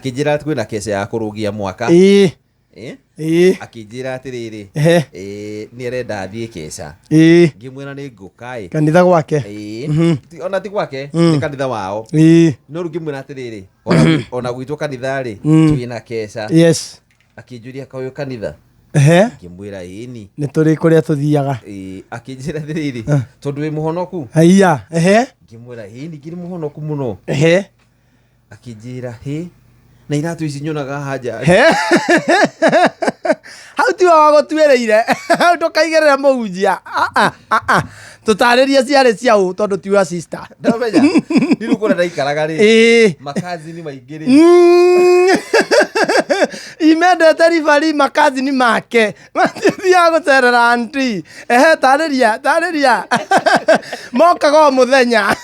akijira ati kwina kesa ya kurugia mwaka akijira atiriri ni arenda athie kesa ngimwira ni ngukai kanitha gwake ona ti gwake ni kanitha wao no ngimwira atiriri ona gwitwo kanitha ri twina kesa akinjuria kauyo kanitha ngimwira ini ni turi kuria tuthiaga akinjira atiriri tondu wi muhonoku haiya ngimwira ini ngiri muhonoku muno akinjira na iratu ici nyonaga haja hau ti wa gutwereire hau ndukaigerera muhunjia tutariria ciarĩ ciau tondu tiwa sister ndamenya niru kura ndaikaraga ri makazi ni maingĩ ri imendete ribari makazi ni make matithia gucerera anti tariria mokaga muthenya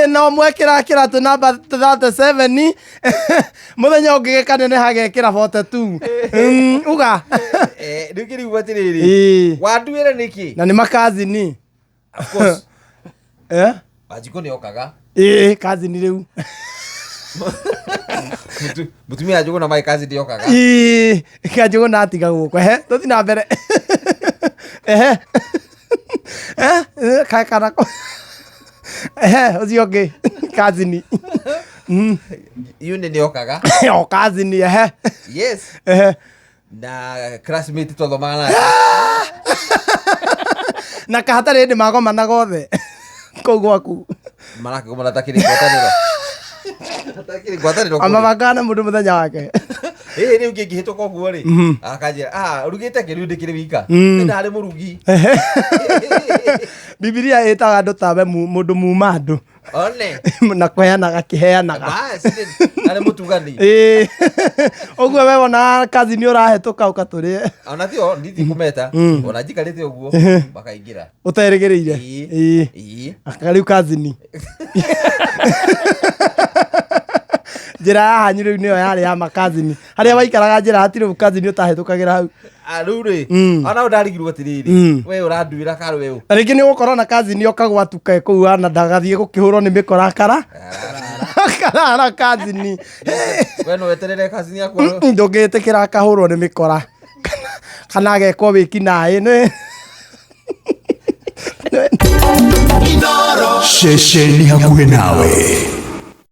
no mwekira kiratu namba 37 muthenya ungigekanene hagekira 42 uga ndikiri gwatiriri wanduire niki na ni makazi ni of course Wajiko ni okaga kazi ni riu mutumia ajugo na mai kazi dio kaga kajugo na atiga guko tuthi na mbere kana ko uzioge kazi ni yune ni okaga kazi ni yes na classmate to thomana na kahatare ndi magoma na gothe kou gwaku marake ko maratakiri gwataniro atakiri gwataniro amabagana mundu muthenya wake ni ungihito ko guo ri akajira rugite kiru ndikiri wika ni ndari murugi Biblia itaga andu tabe mundu muma andu one na kweanaga kiheanaga basi ari mutugani ogwo we wona kazi ni urahetuka ukaturie ona tio nditi kumeta ona jikarite ogwo bakaingira uteregereire akari kazi ni njira hanyiru niyo yari ya makazi ni haria waikaraga njira hatire kazi ni utahetukagira hau arure ona ndarigirwo atiriri we uranduira karu we rigi ni gukorwo na kazi ni okagwatuka kuu ana ndagathie gukihurwo ni mikora kara kazi ni we no weterere kazi ni akwa ndungitikira akahurwo ni mikora kana agekwo wiki nae ni Shesheni hakuhe nawe.